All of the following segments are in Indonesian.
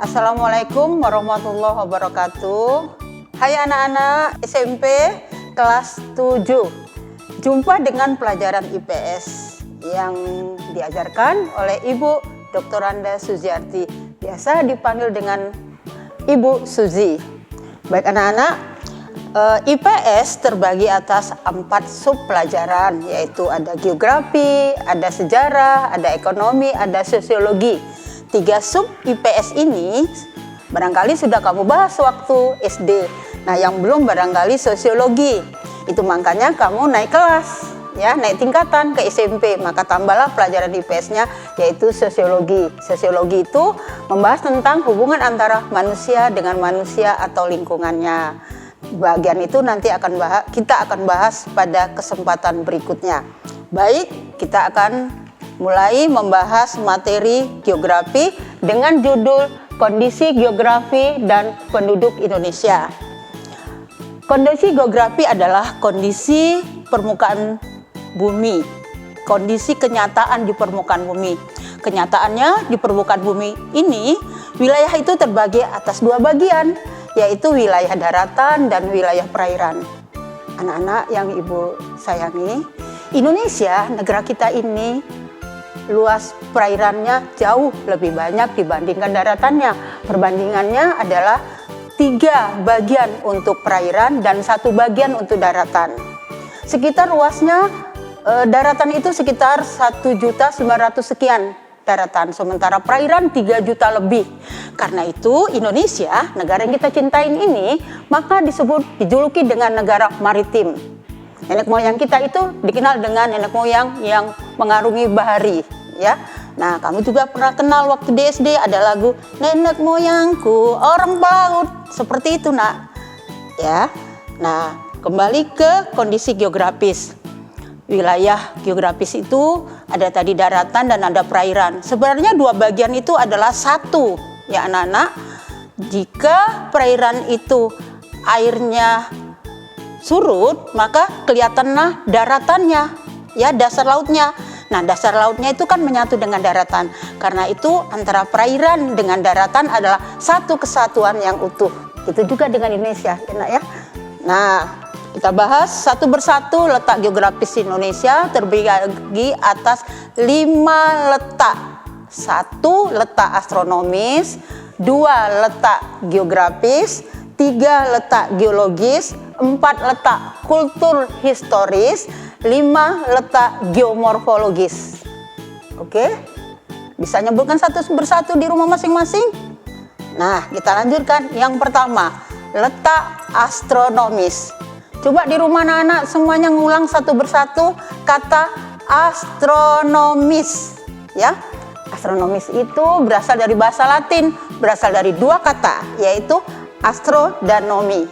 Assalamualaikum warahmatullahi wabarakatuh. Hai anak-anak SMP kelas 7. Jumpa dengan pelajaran IPS yang diajarkan oleh Ibu Dr. Anda Suziarti. Biasa dipanggil dengan Ibu Suzi. Baik anak-anak, IPS terbagi atas 4 sub pelajaran, yaitu ada geografi, ada sejarah, ada ekonomi, ada sosiologi. 3 sub IPS ini barangkali sudah kamu bahas waktu SD. Nah, yang belum barangkali sosiologi. Itu makanya kamu naik kelas, ya, naik tingkatan ke SMP, maka tambahlah pelajaran IPS-nya yaitu sosiologi. Sosiologi itu membahas tentang hubungan antara manusia dengan manusia atau lingkungannya. Bagian itu nanti kita akan bahas pada kesempatan berikutnya. Baik, kita akan mulai membahas materi geografi dengan judul Kondisi Geografi dan Penduduk Indonesia. Kondisi geografi adalah kondisi permukaan bumi, kondisi kenyataan di permukaan bumi. Kenyataannya di permukaan bumi ini, wilayah itu terbagi atas 2 bagian, yaitu wilayah daratan dan wilayah perairan. Anak-anak yang Ibu sayangi, Indonesia, negara kita ini, luas perairannya jauh lebih banyak dibandingkan daratannya. Perbandingannya adalah 3 bagian untuk perairan dan 1 bagian untuk daratan. Sekitar luasnya daratan itu sekitar 1.900.000 sekian daratan, sementara perairan 3 juta lebih. Karena itu Indonesia, negara yang kita cintain ini, maka dijuluki dengan negara maritim. Nenek moyang kita itu dikenal dengan nenek moyang yang mengarungi bahari, ya. Nah, kamu juga pernah kenal waktu di SD ada lagu Nenek Moyangku Orang Pelaut, seperti itu, Nak. Ya. Nah, kembali ke kondisi geografis. Wilayah geografis itu ada tadi daratan dan ada perairan. Sebenarnya 2 bagian itu adalah satu, ya anak-anak. Jika perairan itu airnya surut, maka kelihatanlah daratannya, ya, dasar lautnya. Nah, dasar lautnya itu kan menyatu dengan daratan. Karena itu antara perairan dengan daratan adalah satu kesatuan yang utuh. Itu juga dengan Indonesia, enak ya. Nah, kita bahas satu persatu letak geografis Indonesia terbagi atas 5 letak. 1 letak astronomis, 2 letak geografis, 3 letak geologis, 4 letak kultur historis, 5 letak geomorfologis. Oke? Bisa nyebutkan satu persatu di rumah masing-masing? Nah, kita lanjutkan. Yang pertama, letak astronomis. Coba di rumah anak-anak semuanya ngulang satu persatu kata astronomis, ya. Astronomis itu berasal dari bahasa Latin, berasal dari 2 kata, yaitu astro dan nomi.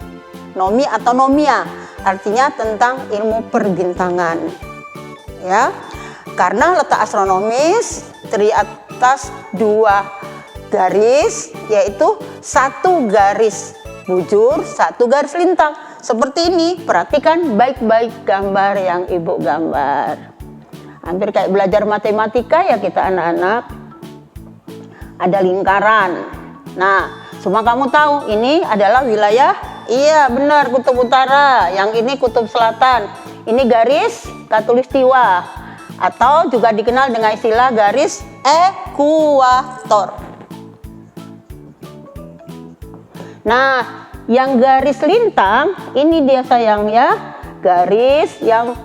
Nomi atau nomia artinya tentang ilmu perbintangan, ya. Karena letak astronomis terdiri atas 2 garis, yaitu 1 garis bujur, 1 garis lintang. Seperti ini, perhatikan baik-baik gambar yang Ibu gambar. Hampir kayak belajar matematika ya kita anak-anak. Ada lingkaran. Nah, semua kamu tahu ini adalah wilayah, iya benar, kutub utara. Yang ini kutub selatan. Ini garis khatulistiwa atau juga dikenal dengan istilah garis ekuator. Nah, yang garis lintang ini dia sayang ya, garis yang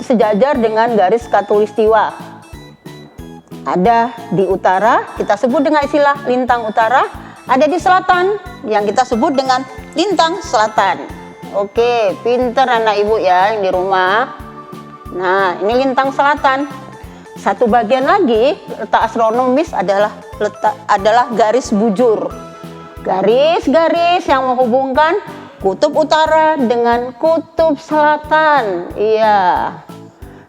sejajar dengan garis khatulistiwa. Ada di utara, kita sebut dengan istilah lintang utara. Ada di selatan, yang kita sebut dengan lintang selatan. Oke, pinter anak Ibu ya yang di rumah. Nah, ini lintang selatan. 1 bagian lagi, letak astronomis adalah garis bujur. Garis-garis yang menghubungkan kutub utara dengan kutub selatan. Iya,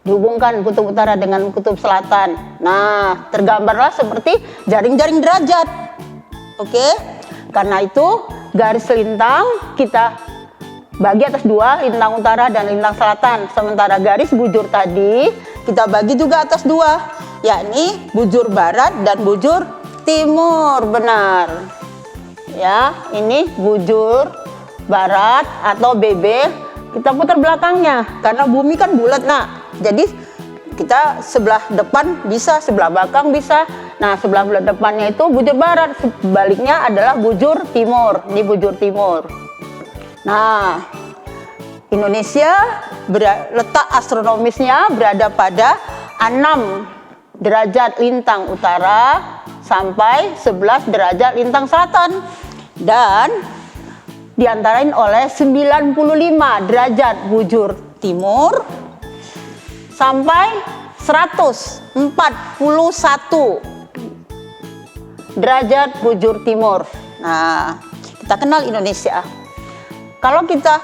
dihubungkan kutub utara dengan kutub selatan. Nah, tergambarlah seperti jaring-jaring derajat. Oke, karena itu garis lintang kita bagi atas 2, lintang utara dan lintang selatan. Sementara garis bujur tadi kita bagi juga atas 2, yakni bujur barat dan bujur timur. Benar. Ya, ini bujur barat atau BB. Kita putar belakangnya karena bumi kan bulat, Nak. Jadi kita sebelah depan bisa, sebelah belakang bisa. Nah, sebelah depannya itu bujur barat, sebaliknya adalah bujur timur. Ini bujur timur. Nah, Indonesia letak astronomisnya berada pada 6 derajat lintang utara sampai 11 derajat lintang selatan, dan diantarain oleh 95 derajat bujur timur sampai 141 derajat bujur timur. Nah, kita kenal Indonesia. Kalau kita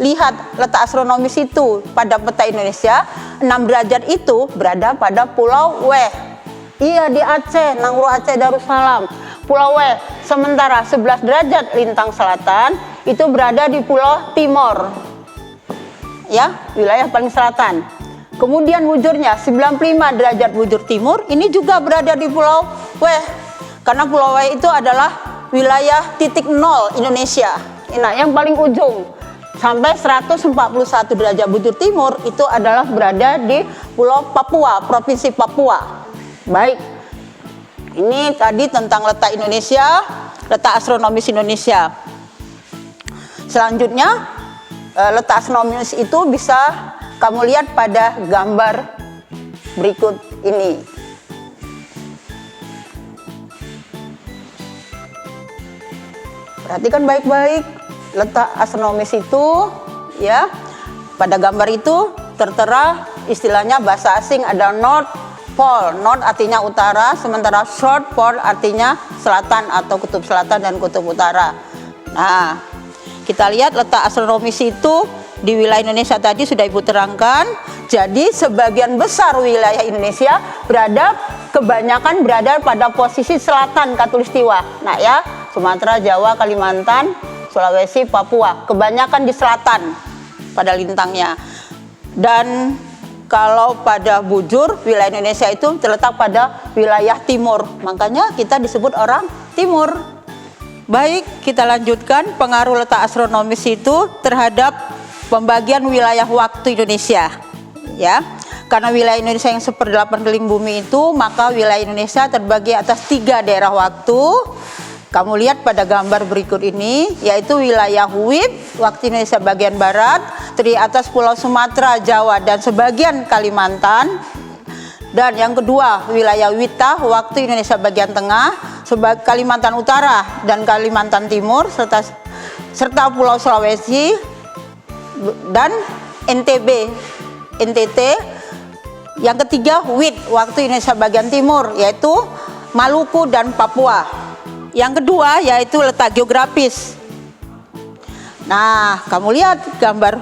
lihat letak astronomis itu pada peta Indonesia, 6 derajat itu berada pada Pulau W. Iya, di Aceh, Nangro Aceh Darussalam, Pulau W. Sementara 11 derajat lintang selatan itu berada di Pulau Timor, ya, wilayah paling selatan. Kemudian bujurnya 95 derajat bujur timur, ini juga berada di Pulau W. Karena Pulau W itu adalah wilayah titik nol Indonesia. Nah, yang paling ujung sampai 141 derajat bujur timur itu adalah berada di Pulau Papua, Provinsi Papua. Baik, ini tadi tentang letak Indonesia, letak astronomis Indonesia. Selanjutnya, letak astronomis itu bisa kamu lihat pada gambar berikut ini. Perhatikan baik-baik letak astronomis itu, ya. Pada gambar itu tertera istilahnya bahasa asing ada North Pole. North artinya utara, sementara South Pole artinya selatan atau kutub selatan dan kutub utara. Nah, kita lihat letak astronomis itu di wilayah Indonesia tadi sudah Ibu terangkan. Jadi sebagian besar wilayah Indonesia kebanyakan berada pada posisi selatan Khatulistiwa. Nah ya, Sumatera, Jawa, Kalimantan, Sulawesi, Papua, kebanyakan di selatan pada lintangnya. Dan kalau pada bujur, wilayah Indonesia itu terletak pada wilayah timur. Makanya kita disebut orang timur. Baik, kita lanjutkan pengaruh letak astronomis itu terhadap pembagian wilayah waktu Indonesia. Ya, karena wilayah Indonesia yang 1/8 keliling bumi itu, maka wilayah Indonesia terbagi atas 3 daerah waktu. Kamu lihat pada gambar berikut ini, yaitu wilayah WIB, waktu Indonesia bagian barat, terdiri atas Pulau Sumatera, Jawa, dan sebagian Kalimantan. Dan yang kedua, wilayah WITA, waktu Indonesia bagian tengah, Kalimantan Utara dan Kalimantan Timur, serta Pulau Sulawesi dan NTT. Yang ketiga, WIT, waktu Indonesia bagian timur, yaitu Maluku dan Papua. Yang kedua yaitu letak geografis. Nah, kamu lihat gambar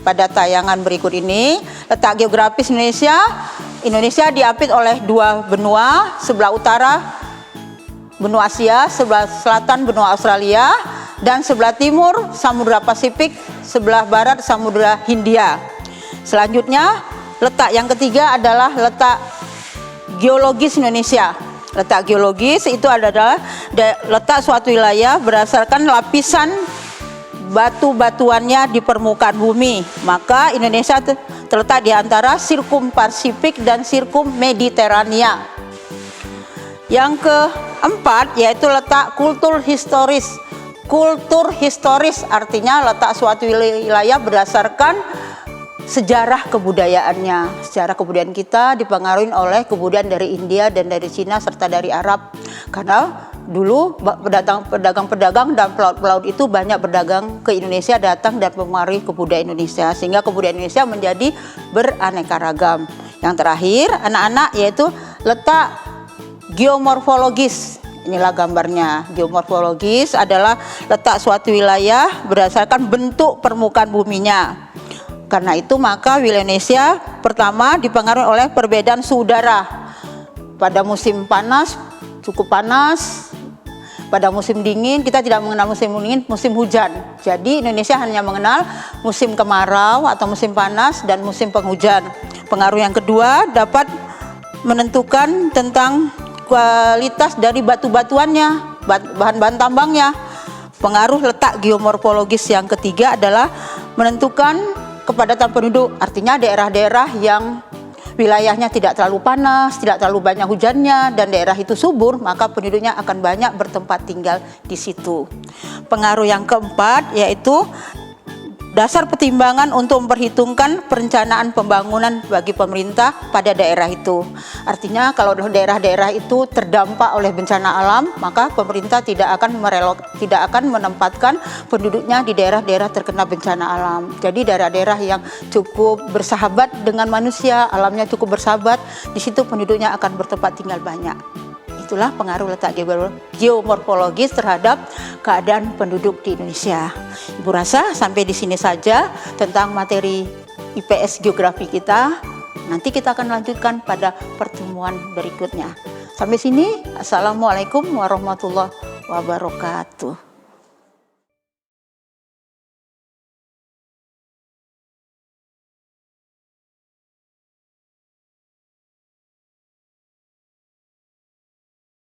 pada tayangan berikut ini. Letak geografis Indonesia diapit oleh 2 benua, sebelah utara benua Asia, sebelah selatan benua Australia, dan sebelah timur Samudra Pasifik, sebelah barat Samudra Hindia. Selanjutnya, letak yang ketiga adalah letak geologis Indonesia. Letak geologis itu adalah letak suatu wilayah berdasarkan lapisan batu-batuannya di permukaan bumi. Maka Indonesia terletak di antara Sirkum Pasifik dan Sirkum Mediterania. Yang keempat yaitu letak kultur historis. Kultur historis artinya letak suatu wilayah berdasarkan sejarah kebudayaannya. Sejarah kebudayaan kita dipengaruhi oleh kebudayaan dari India dan dari Cina serta dari Arab. Karena dulu pedagang-pedagang dan pelaut-pelaut itu banyak berdagang ke Indonesia, datang dan mempengaruhi kebudayaan Indonesia, sehingga kebudayaan Indonesia menjadi beraneka ragam. Yang terakhir, anak-anak, yaitu letak geomorfologis. Inilah gambarnya. Geomorfologis adalah letak suatu wilayah berdasarkan bentuk permukaan buminya. Karena itu maka wilayah Indonesia pertama dipengaruhi oleh perbedaan suhu udara. Pada musim panas cukup panas, pada musim dingin kita tidak mengenal musim dingin, musim hujan. Jadi Indonesia hanya mengenal musim kemarau atau musim panas dan musim penghujan. Pengaruh yang kedua dapat menentukan tentang kualitas dari batu-batuannya, bahan-bahan tambangnya. Pengaruh letak geomorfologis yang ketiga adalah menentukan kepadatan penduduk, artinya daerah-daerah yang wilayahnya tidak terlalu panas, tidak terlalu banyak hujannya, dan daerah itu subur, maka penduduknya akan banyak bertempat tinggal di situ. Pengaruh yang keempat yaitu dasar pertimbangan untuk memperhitungkan perencanaan pembangunan bagi pemerintah pada daerah itu. Artinya kalau daerah-daerah itu terdampak oleh bencana alam, maka pemerintah tidak akan menempatkan penduduknya di daerah-daerah terkena bencana alam. Jadi daerah-daerah yang cukup bersahabat dengan manusia, alamnya cukup bersahabat, di situ penduduknya akan bertempat tinggal banyak. Itulah pengaruh letak geomorfologis terhadap keadaan penduduk di Indonesia. Ibu rasa sampai di sini saja tentang materi IPS geografi kita. Nanti kita akan lanjutkan pada pertemuan berikutnya. Sampai sini, Assalamualaikum warahmatullahi wabarakatuh.